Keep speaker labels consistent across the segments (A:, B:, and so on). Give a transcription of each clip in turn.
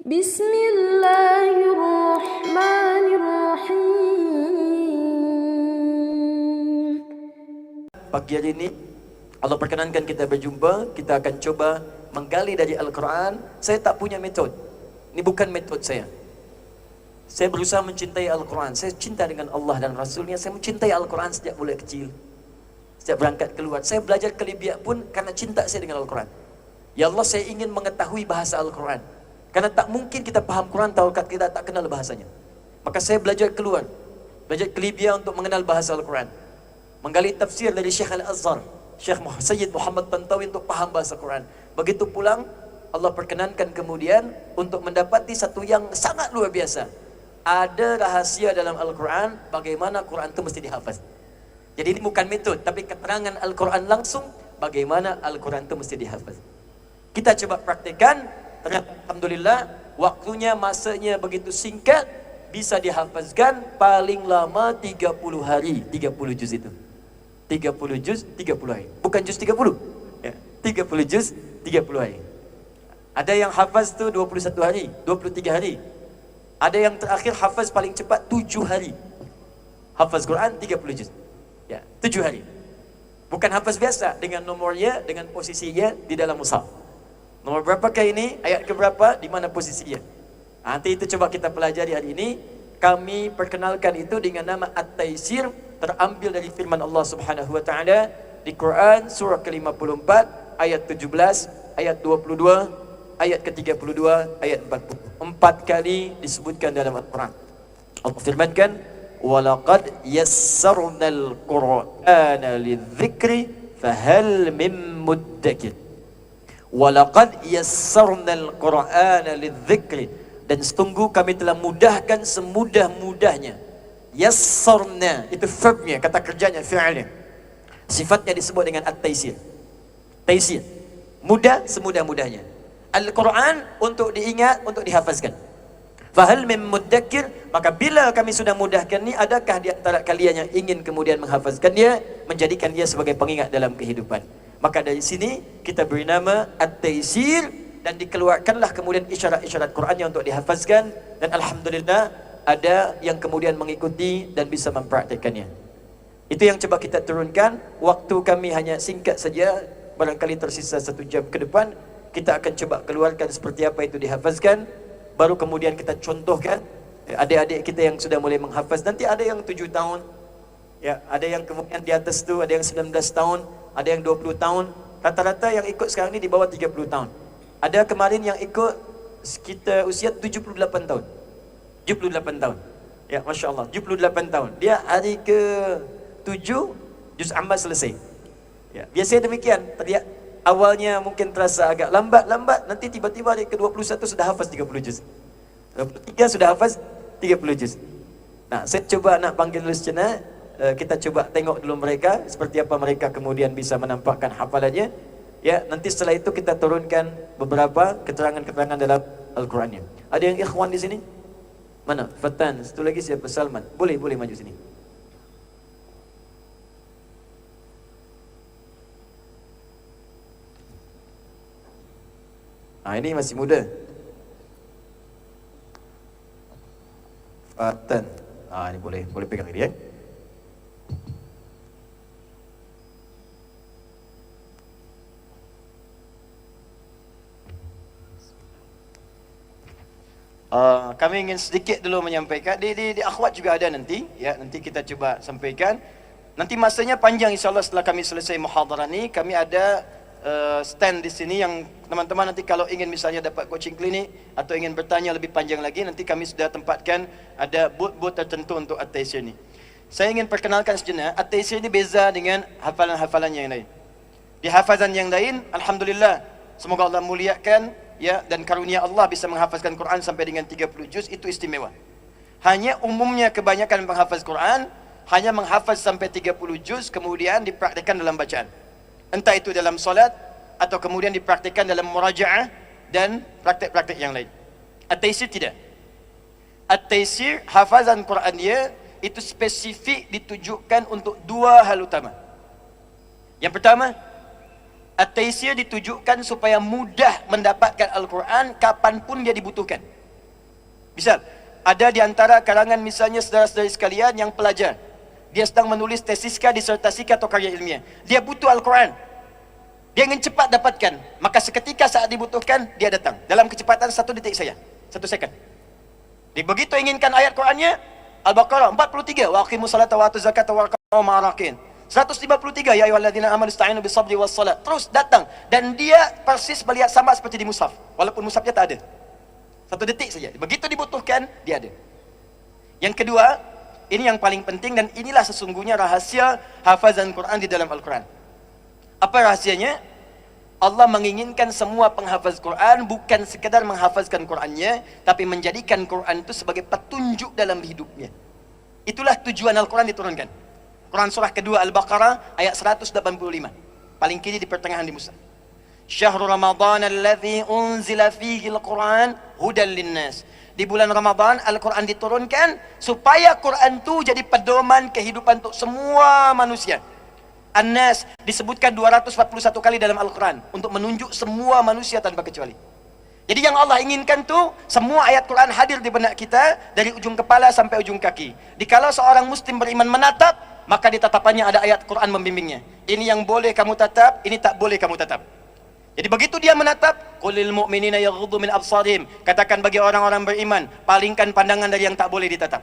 A: Bismillahirrahmanirrahim.
B: Pagi hari ini Allah perkenankan kita berjumpa. Kita akan coba menggali dari Al-Quran. Saya tak punya metod. Ini bukan metod saya. Saya berusaha mencintai Al-Quran. Saya cinta dengan Allah dan Rasulnya. Saya mencintai Al-Quran sejak mulai kecil. Sejak berangkat keluar. Saya belajar ke Libya pun karena cinta saya dengan Al-Quran. Ya Allah, saya ingin mengetahui bahasa Al-Quran. Karena tak mungkin kita faham Quran kalau kita tak kenal bahasanya. Maka saya belajar keluar. Belajar ke Libya untuk mengenal bahasa Al-Quran. Menggali tafsir dari Syekh Al-Azhar, Syekh Sayyid Muhammad Tantawi untuk faham bahasa Quran. Begitu pulang, Allah perkenankan kemudian untuk mendapati satu yang sangat luar biasa. Ada rahasia dalam Al-Quran, bagaimana Quran itu mesti dihafaz. Jadi ini bukan metode, tapi keterangan Al-Quran langsung, bagaimana Al-Quran itu mesti dihafaz. Kita coba praktikkan. Alhamdulillah, waktunya, masanya begitu singkat, bisa dihafazkan paling lama 30 hari, 30 juz itu. 30 juz, 30 hari. Bukan juz 30. Ya, 30 juz, 30 hari. Ada yang hafaz tu 21 hari, 23 hari. Ada yang terakhir hafaz paling cepat 7 hari. Hafaz Quran 30 juz. Ya, 7 hari. Bukan hafaz biasa dengan nomornya, dengan posisinya di dalam mushaf. Nomor berapakah ini? Ayat ke berapa? Di mana posisinya? Nanti itu coba kita pelajari hari ini. Kami perkenalkan itu dengan nama At-Taisir, terambil dari firman Allah Subhanahu wa taala di Quran surah ke-54 ayat 17, ayat 22, ayat ke-32, ayat 40. 4 kali disebutkan dalam Al-Quran. Allah firmankan, "Walaqad yassarnal Qur'ana lidzikri fahal mim muddakir." Walaqad yassarnal Qur'ana lidzikri, dan sungguh kami telah mudahkan semudah-mudahnya. Yassarna itu verbnya, kata kerjanya, fi'ilnya. Sifatnya disebut dengan at-taisir. Taisir, mudah semudah-mudahnya. Al-Quran untuk diingat, untuk dihafazkan. Fahal mim muddakir, maka bila kami sudah mudahkan ni, adakah di antara kalian yang ingin kemudian menghafazkan dia, menjadikan dia sebagai pengingat dalam kehidupan. Maka dari sini kita beri nama At-Taisir, dan dikeluarkanlah kemudian isyarat-isyarat Qurannya untuk dihafazkan, dan alhamdulillah ada yang kemudian mengikuti dan bisa mempraktikannya. Itu yang coba kita turunkan. Waktu kami hanya singkat saja, barangkali tersisa 1 jam ke depan. Kita akan coba keluarkan seperti apa itu dihafazkan, baru kemudian kita contohkan adik-adik kita yang sudah mulai menghafaz. Nanti ada yang 7 tahun, ya, ada yang kemudian di atas tu, ada yang 19 tahun, ada yang 20 tahun. Rata-rata yang ikut sekarang ni di bawah 30 tahun. Ada kemarin yang ikut sekitar usia 78 tahun. 78 tahun. Ya, Masya Allah, 78 tahun. Dia hari ke-7 juz amma selesai. Ya, biasanya demikian. Tadi awalnya mungkin terasa agak lambat, nanti tiba-tiba hari ke-21 sudah hafaz 30 juz. 23 sudah hafaz 30 juz. Nah, saya coba nak panggil dulu sejenak. Kita coba tengok dulu mereka seperti apa mereka kemudian bisa menampakkan hafalannya. Ya, nanti setelah itu kita turunkan beberapa keterangan-keterangan dalam Al-Qurannya. Ada yang ikhwan di sini? Mana? Fatan. Satu lagi siapa? Salman. Boleh maju sini. Ini masih muda. Fatan. Ini boleh pegang ini ya. Kami ingin sedikit dulu menyampaikan di akhwat juga ada nanti, ya, nanti kita coba sampaikan. Nanti masanya panjang insyaAllah. Setelah kami selesai muhadarah ni, kami ada stand di sini yang teman-teman nanti kalau ingin misalnya dapat coaching klinik atau ingin bertanya lebih panjang lagi, nanti kami sudah tempatkan ada booth-booth tertentu untuk At-Taisir ni. Saya ingin perkenalkan sejenak, At-Taisir ni beza dengan hafalan-hafalan yang lain. Di hafazan yang lain, alhamdulillah, semoga Allah muliakan, ya, dan karunia Allah bisa menghafazkan Quran sampai dengan 30 juz, itu istimewa. Hanya umumnya kebanyakan penghafaz Quran hanya menghafaz sampai 30 juz, kemudian dipraktikkan dalam bacaan. Entah itu dalam solat atau kemudian dipraktikkan dalam murajaah dan praktik-praktik yang lain. At-Taisir tidak. At-Taisir, hafazan Quran dia itu spesifik ditujukan untuk 2 hal utama. Yang pertama, At-taysir ditujukan supaya mudah mendapatkan Al-Quran kapanpun dia dibutuhkan. Misal, ada di antara kalangan misalnya saudara-saudari sekalian yang pelajar. Dia sedang menulis tesiskah, disertasikah atau karya ilmiah. Dia butuh Al-Quran. Dia ingin cepat dapatkan. Maka seketika saat dibutuhkan, dia datang. Dalam kecepatan 1 detik saja. 1 second. Dia begitu inginkan ayat Qurannya, Al-Baqarah 43. Wa aqimus salata wa atuz zakata warka'u ma'arakin. 153, ya ayyuhalladzina amanu ista'inu bisabri wassalat. Terus datang dan dia persis melihat sama seperti di mushaf, walaupun mushafnya tak ada. 1 detik saja. Begitu dibutuhkan, dia ada. Yang kedua, ini yang paling penting dan inilah sesungguhnya rahasia hafazan Quran di dalam Al-Quran. Apa rahasianya? Allah menginginkan semua penghafaz Quran bukan sekedar menghafazkan Qurannya, tapi menjadikan Quran itu sebagai petunjuk dalam hidupnya. Itulah tujuan Al-Quran diturunkan. Quran surah kedua Al-Baqarah ayat 185. Paling kiri di pertengahan di mushaf. Syahrul Ramadan alladzi unzila fihi al-Quran hudan linnas. Di bulan Ramadan Al-Quran diturunkan supaya Quran itu jadi pedoman kehidupan untuk semua manusia. An-Nas disebutkan 241 kali dalam Al-Quran untuk menunjuk semua manusia tanpa kecuali. Jadi yang Allah inginkan tuh semua ayat Quran hadir di benak kita dari ujung kepala sampai ujung kaki. Dikala seorang muslim beriman menatap, maka di tatapannya ada ayat Quran membimbingnya. Ini yang boleh kamu tatap, ini tak boleh kamu tatap. Jadi begitu dia menatap, qulil mu'minina yaghuddu min absarihim. Katakan bagi orang-orang beriman, palingkan pandangan dari yang tak boleh ditatap.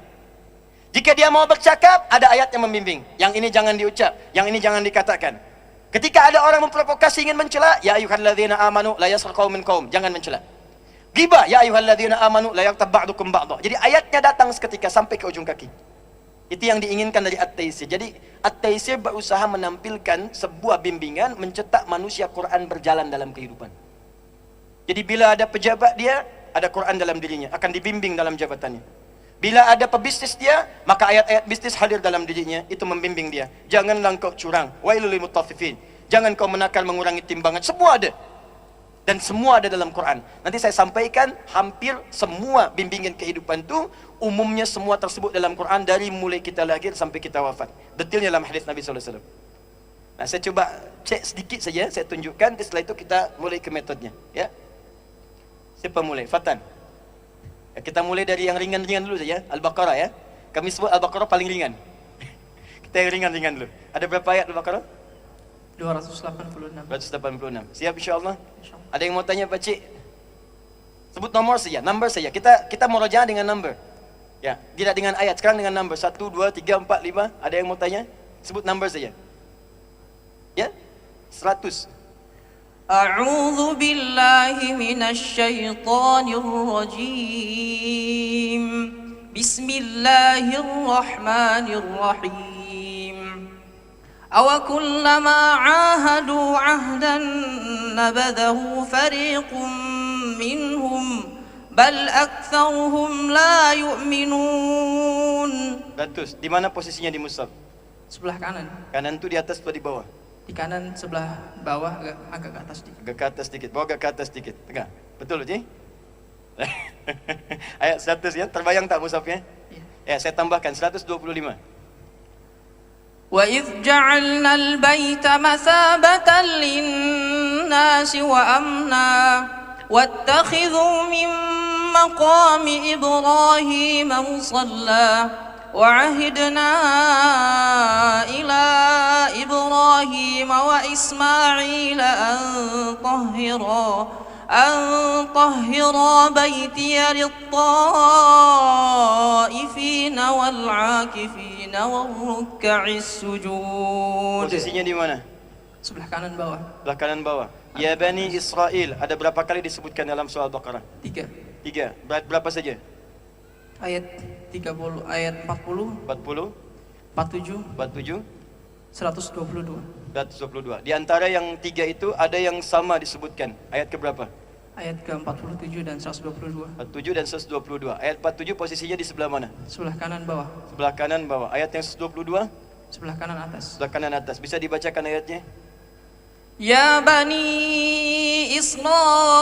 B: Jika dia mau bercakap, ada ayat yang membimbing. Yang ini jangan diucap, yang ini jangan dikatakan. Ketika ada orang memprovokasi ingin mencela, ya ayyuhalladzina amanu la yaskhar qaumin qaum, jangan mencela. Ghibah, ya ayyuhalladzina amanu la yaghtab ba'dukum ba'dha. Jadi ayatnya datang seketika sampai ke ujung kaki. Itu yang diinginkan dari At-Taysir. Jadi At-Taysir berusaha menampilkan sebuah bimbingan mencetak manusia Quran berjalan dalam kehidupan. Jadi bila ada pejabat dia, ada Quran dalam dirinya, akan dibimbing dalam jabatannya. Bila ada pebisnis dia, maka ayat-ayat bisnis hadir dalam dirinya, itu membimbing dia. Janganlah engkau curang, wailul lil mutaffifin. Jangan kau menakal mengurangi timbangan, semua ada. Dan semua ada dalam Quran. Nanti saya sampaikan hampir semua bimbingan kehidupan itu umumnya semua tersebut dalam Quran dari mulai kita lahir sampai kita wafat. Detailnya dalam hadis Nabi sallallahu alaihi wasallam. Nah, saya coba cek sedikit saja, saya tunjukkan, setelah itu kita mulai ke metodenya, ya. Siapa mulai? Fatan. Ya, kita mulai dari yang ringan-ringan dulu saja, Al-Baqarah ya. Kami sebut Al-Baqarah paling ringan. Kita yang ringan-ringan dulu. Ada berapa ayat Al-Baqarah?
C: 286.
B: 286. Siap insyaAllah? Ada yang mau tanya Pak Cik? Sebut nomor saja, number saja. Kita murojaah dengan number. Ya, tidak dengan ayat, sekarang dengan number. 1, 2, 3, 4, 5. Ada yang mau tanya? Sebut number saja. Ya? 100.
C: A'udzu billahi minasy syaithanir rajim. Bismillahirrahmanirrahim. Aw kullama 'ahadu 'ahdan nabadahu fariqum minhum bal aktsaruhum la yu'minun.
B: 100. Di mana posisinya di mushaf?
C: Sebelah kanan.
B: Kanan tu di atas atau di bawah?
C: Di kanan sebelah bawah agak ke atas sedikit.
B: Agak ke atas sedikit, bawah agak ke atas sedikit. Tengah. Betul Cik? Ayat 100 ya, terbayang tak mushafnya? Ya, saya tambahkan 125.
C: وَإِذْ جَعَلْنَا الْبَيْتَ مَثَابَةً لِلنَّاسِ وَأَمْنًا وَاتَّخِذُوا مِنْ مَقَامِ إِبْرَاهِيمَ مُصَلًّى وَعَهِدْنَا إِلَى إِبْرَاهِيمَ وَإِسْمَاعِيلَ أَنْ طَهِّرَا بَيْتِيَ لِلطَّائِفِينَ وَالْعَاكِفِينَ وَالرُّكَّعِ السُّجُودِ.
B: Posisinya di mana?
C: Sebelah kanan bawah.
B: Sebelah kanan bawah. Ya Bani Israel, ada berapa kali disebutkan dalam surah Al-Baqarah?
C: 3.
B: 3. Berapa saja?
C: Ayat 30, ayat 40,
B: 40,
C: 47,
B: 47,
C: 122.
B: 122. Di antara yang 3 itu ada yang sama disebutkan. Ayat ke berapa?
C: Ayat ke-47 dan 122.
B: 47 dan 122. Ayat 47 posisinya di sebelah mana?
C: Sebelah kanan bawah.
B: Sebelah kanan bawah. Ayat yang 122?
C: Sebelah kanan atas.
B: Sebelah kanan atas. Bisa dibacakan ayatnya?
C: Ya Bani Israil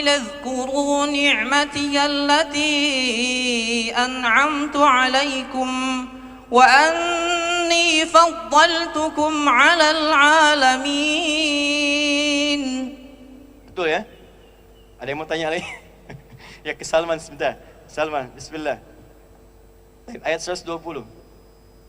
C: اذكروا نعمتي التي أنعمت عليكم وأني فضلتكم على العالمين.
D: Betul ya? Ada yang mau tanya lagi? Ya, ke Salman sebentar. Salman, bismillah. Ayat 120.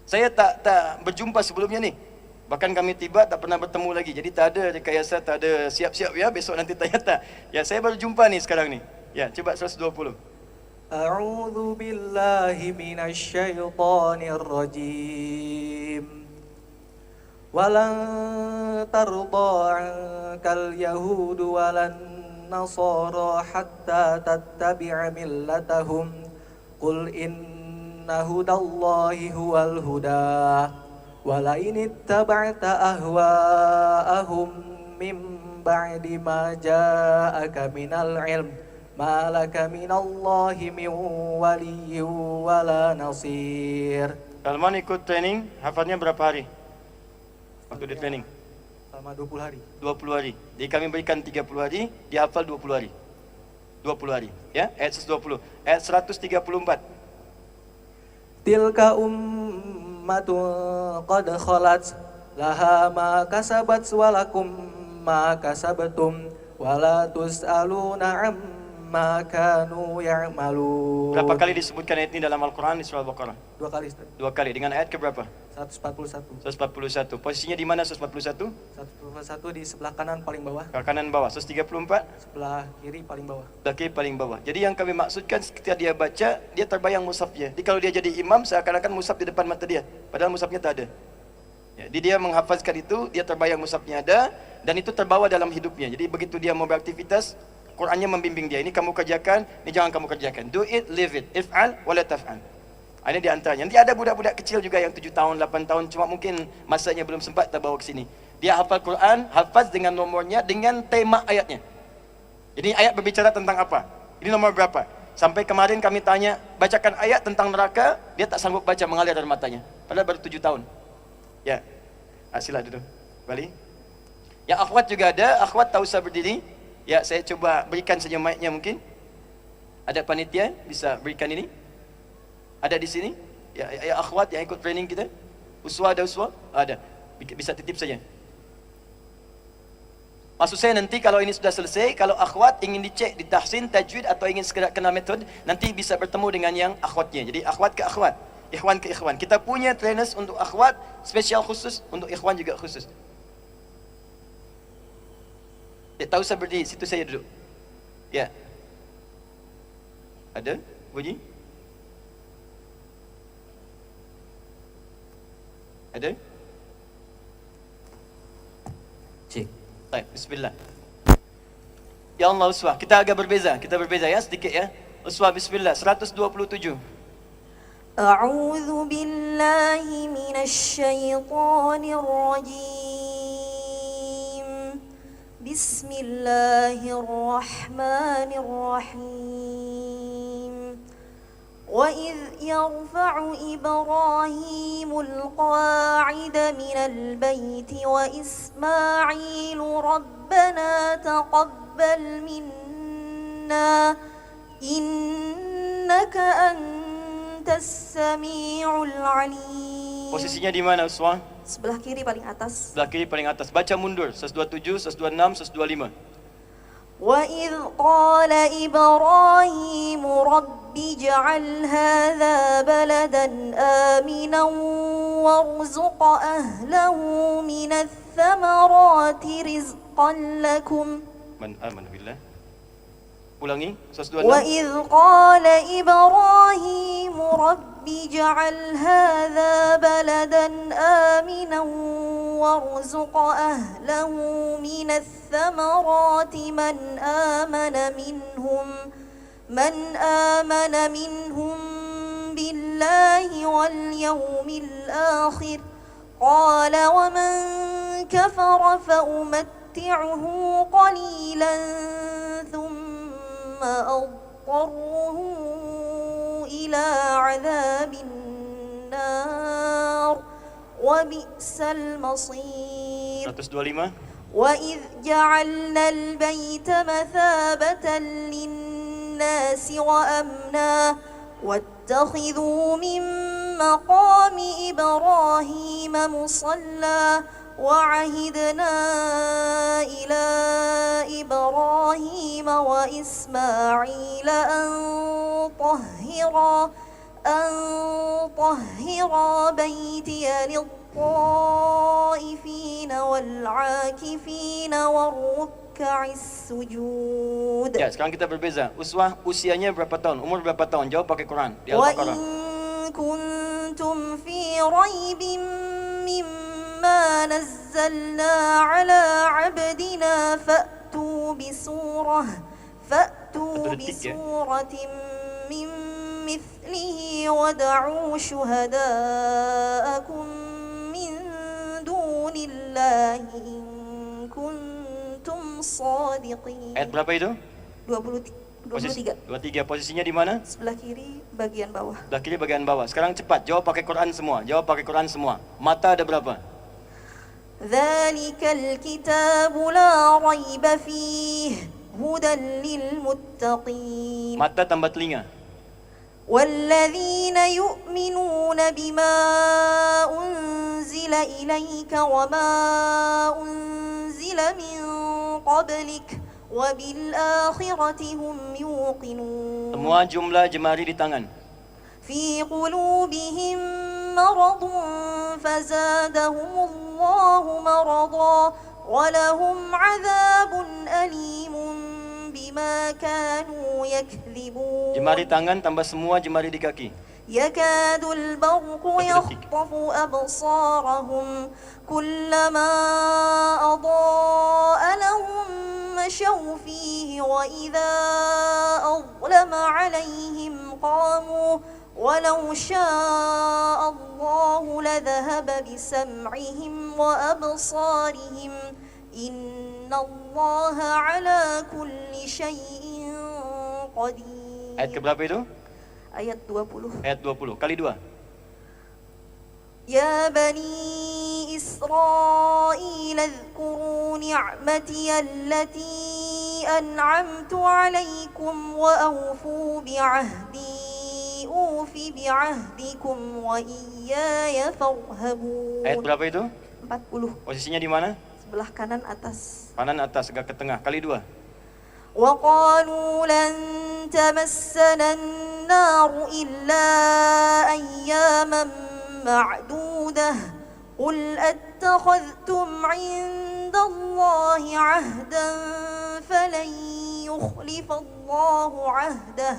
D: Saya tak berjumpa sebelumnya ni. Bahkan kami tiba tak pernah bertemu lagi. Jadi tak ada rekayasa, tak ada siap-siap ya, besok nanti tanya tak. Ya, saya baru jumpa ni sekarang ni. Ya, coba 120.
E: A'udzu billahi minasyaitonir rajim. Walan tarda 'ankal yahudu walan nasara hatta tattabi'a millatahum. Qul inna hudallahi huwal huda. Walain ittaba'ta ahwa'ahum min ba'di ma ja'aka minal ilm ma laka minallahi min waliyyin wala nasir.
D: Salman ikut training, hafalnya berapa hari? Waktu di training?
E: Selama 20 hari.
D: 20 hari. Jadi kami berikan 30 hari, dia hafal 20 hari. 20 hari. Ya, ayat 120. Ayat 134.
E: Tilka ummatun qad khalat laha ma kasabat walakum ma kasabtum wala tus'aluna amma kanu ya'malun.
D: Berapa kali disebutkan ayat ini dalam Al-Quran di surah Al-Baqarah?
E: 2 kali, Ustaz.
D: 2 kali. Dengan ayat ke berapa?
E: 141.
D: 141. Posisinya di mana 141?
E: 141 di sebelah kanan paling bawah,
D: Ke kanan bawah. 134?
E: sebelah kiri paling bawah.
D: Kaki paling bawah. Jadi yang kami maksudkan ketika dia baca, dia terbayang mushafnya. Jadi kalau dia jadi imam, seakan-akan mushaf di depan mata dia. Padahal mushafnya tak ada. Ya, jadi dia menghafazkan itu, dia terbayang mushafnya ada, dan itu terbawa dalam hidupnya. Jadi begitu dia mau beraktivitas, Qurannya membimbing dia. Ini kamu kerjakan, ini jangan kamu kerjakan. Do it, leave it. If'al, wala taf'al. Ini di antaranya. Nanti ada budak-budak kecil juga yang 7 tahun, 8 tahun, cuma mungkin masanya belum sempat kita bawa ke sini. Dia hafal Quran, hafaz dengan nomornya, dengan tema ayatnya. Jadi ayat berbicara tentang apa? Ini nomor berapa? Sampai kemarin kami tanya, bacakan ayat tentang neraka, dia tak sanggup baca, mengalir dari matanya. Padahal baru 7 tahun. Ya, sila duduk. Balik. Yang akhwat juga ada, akhwat tak usah berdiri. Ya, saya coba berikan saja mic-nya mungkin. Ada panitia bisa berikan ini? Ada di sini? Ya, akhwat yang ikut training kita? Uswa ada uswa? Ada. Bisa titip saja. Maksud saya nanti kalau ini sudah selesai, kalau akhwat ingin dicek di tahsin, tajwid atau ingin sekedar kenal metode, nanti bisa bertemu dengan yang akhwatnya. Jadi akhwat ke akhwat, ikhwan ke ikhwan. Kita punya trainers untuk akhwat, spesial khusus, untuk ikhwan juga khusus. Ya, tak usah berdiri, situ saya duduk. Ya. Ada bunyi? Ada?
B: Cik.
D: Baik, bismillah. Ya Allah, uswah. Kita agak berbeza. Kita berbeza ya, sedikit ya. Uswah, bismillah. 127.
A: أعوذ بالله من الشيطان الرجيم بسم الله الرحمن الرحيم وإذ يرفع إبراهيم القواعد من البيت وإسماعيل ربنا تقبل منا إنك أنت السميع العليم.
D: Posisinya di mana, uswah?
A: Sebelah kiri paling atas.
D: Sebelah kiri paling atas. Baca mundur. 127, 126, 125.
A: وَإِذْ قَالَ إِبْرَاهِيمُ رَبِّ اجْعَلْ هَذَا بَلَدًا آمِنًا وَارْزُقْ أَهْلَهُ مِنَ الثَّمَرَاتِ رِزْقًا لَكُمْ.
D: Man amana billah. Ulangi. 126.
A: وَإِذْ قَالَ إِبْرَاهِيمُ رَبِّ اجْعَلْ هَذَا بَلَدًا آمِنًا وَارْزُقْ أَهْلَهُ مِنَ الثَّمَرَاتِ من آمن منهم بالله واليوم الآخر قال ومن كفر فأمتعه قليلا ثم أضطره إلى عذاب النار وبئس المصير.
D: 125.
A: وإذ جعلنا البيت مثابة للناس وأمنا واتخذوا من مقام إبراهيم مصلى وعهدنا إلى إبراهيم وإسماعيل أن طهرا بيتي للطائفين والعاكفين والركع السجود.
D: Ya, sekarang kita berbeza. Uswah usianya berapa tahun? Umur berapa tahun? Jawab pakai Quran di Al-Baqarah.
A: وإن كنتم في ريب مما نزلنا على عبدنا فأتوا بسورة من مثله ودعوا شهداءكم من دون الله إن كنتم صادقين.
D: Ayat berapa itu?
A: 23.
D: 23. Posisinya di mana?
A: Sebelah kiri bagian bawah.
D: Sebelah kiri bagian bawah. Sekarang cepat, jawab pakai Quran semua. Jawab pakai Quran semua. Mata ada berapa?
A: ذلك الكتاب لا ريب فيه هدى للمتقين.
D: Mata tambah telinga.
A: والذين يؤمنون بما أنزل إليك وما أنزل من قبلك وبالآخرة هم يوقنون.
D: Semua jumlah jemari di tangan.
A: في قلوبهم مرض فزادهم الله مرضا ولهم عذاب أليم بما كانوا يكذبون.
D: Jemari tangan tambah semua jemari di kaki.
A: يكاد البرق يخطف أبصارهم كلما أضاء لهم مشوا فيه وإذا أظلم عليهم قاموا ولو شاء الله لذهب بسمعهم وأبصارهم إن الله على كل شيء قدير.
D: Ayat keberapa itu?
A: Ayat 20.
D: Ayat 20. Kali 2.
A: يا بني إسرائيل اذكروا نعمتي التي أنعمت عليكم وأوفوا بعهدي أوف بعهدكم وإياي فارهبون.
D: Ayat berapa itu?
A: 40.
D: Posisinya di mana?
A: Sebelah kanan atas.
D: Kanan atas, agak ke tengah. Kali 2.
A: وقالوا لن تمسنا النار إلا أياما معدودة قل أتخذتم عند الله عهدا فلن يخلف الله عهده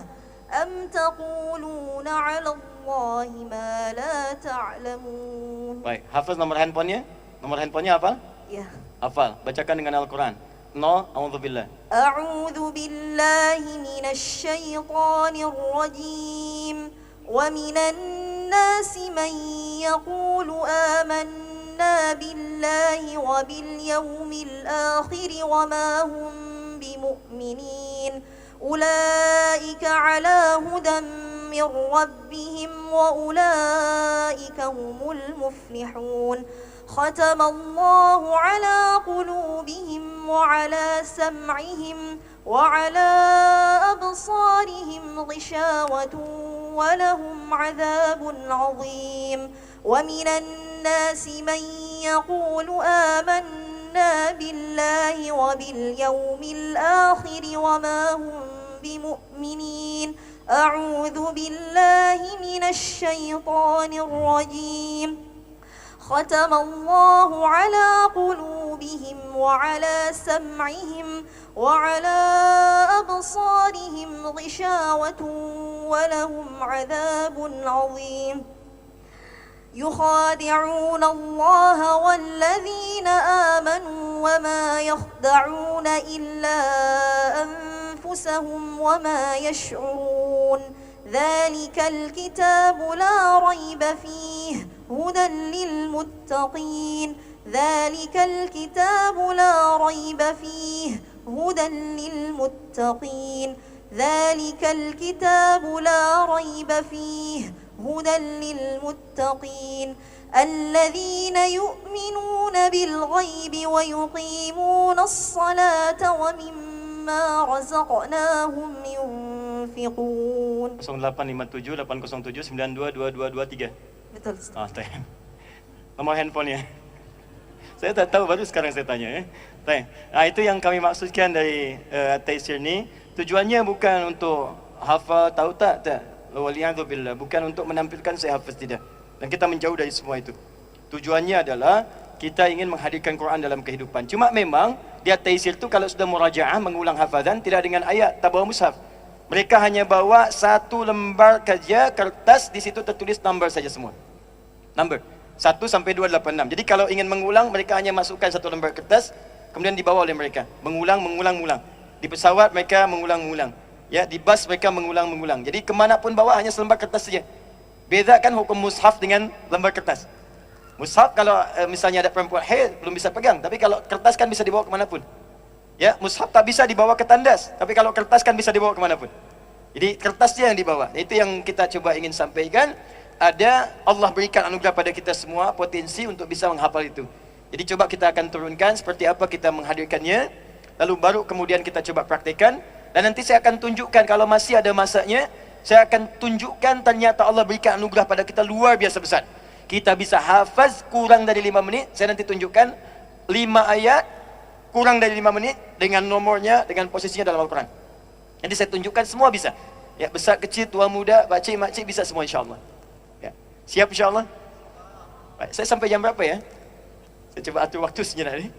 A: أم تقولون على الله ما لا تعلمون.
D: Baik, hafaz nomor handphonenya? Nomor handphonenya hafal?
A: Ya.
D: Hafal. Bacakan dengan Al-Quran. 0, a'udzubillah.
A: أعوذ بالله من الشيطان الرجيم ومن الناس من يقول آمنا بالله وباليوم الآخر وما هم بمؤمنين أولئك على هدى من ربهم وأولئك هم المفلحون ختم الله على قلوبهم وعلى سمعهم وعلى أبصارهم غشاوة ولهم عذاب عظيم ومن الناس من يقول آمنا بالله وباليوم الآخر وما هم بمؤمنين أعوذ بالله من الشيطان الرجيم ختم الله على قلوبهم وعلى سمعهم وعلى أبصارهم غشاوة ولهم عذاب عظيم يخادعون الله والذين آمنوا وما يخدعون إلا أنفسهم وما يشعرون ذلك الكتاب لا ريب فيه هدى للمتقين ذلك الكتاب لا ريب فيه هدى للمتقين ذلك الكتاب لا ريب فيه هدى للمتقين الذين يؤمنون بالغيب ويقيمون الصلاة ومما رزقناهم ينفقون.
D: 0857 807 922223.
A: Betul.
D: Nomor handphonenya. Saya tak tahu, baru sekarang saya tanya. Baik. Itu yang kami maksudkan dari taisir ni. Tujuannya bukan untuk hafal, tahu tak? Waliyadzubillah. Bukan untuk menampilkan saya hafaz, tidak. Dan kita menjauh dari semua itu. Tujuannya adalah kita ingin menghadirkan Quran dalam kehidupan. Cuma memang dia taisir tu kalau sudah murajaah, mengulang hafazan, tidak dengan ayat, tak bawa mushaf. Mereka hanya bawa satu lembar saja kertas, di situ tertulis number saja semua. Number 1 sampai 286. Jadi kalau ingin mengulang, mereka hanya masukkan satu lembar kertas, kemudian dibawa oleh mereka. Mengulang. Di pesawat mereka mengulang. Ya, di bas mereka mengulang. Jadi kemanapun bawa hanya selembar kertas saja. Bezakan hukum mushaf dengan lembar kertas. Mushaf kalau misalnya ada perempuan haid belum bisa pegang, tapi kalau kertas kan bisa dibawa kemanapun. Ya, mushaf tak bisa dibawa ke tandas, tapi kalau kertas kan bisa dibawa kemanapun. Jadi kertasnya yang dibawa. Itu yang kita coba ingin sampaikan. Ada Allah berikan anugerah pada kita semua potensi untuk bisa menghafal itu. Jadi coba kita akan turunkan seperti apa kita menghadirkannya, lalu baru kemudian kita coba praktikkan. Dan nanti saya akan tunjukkan kalau masih ada masanya, saya akan tunjukkan ternyata Allah berikan anugerah pada kita luar biasa besar. Kita bisa hafaz kurang dari 5 menit. Saya nanti tunjukkan 5 ayat kurang dari 5 menit dengan nomornya, dengan posisinya dalam Al-Quran. Nanti saya tunjukkan semua bisa. Ya, besar, kecil, tua, muda, pakcik, makcik bisa semua insyaAllah. Ya. Siap insyaAllah? Baik, saya sampai jam berapa ya? Saya coba atur waktu sejenak ni.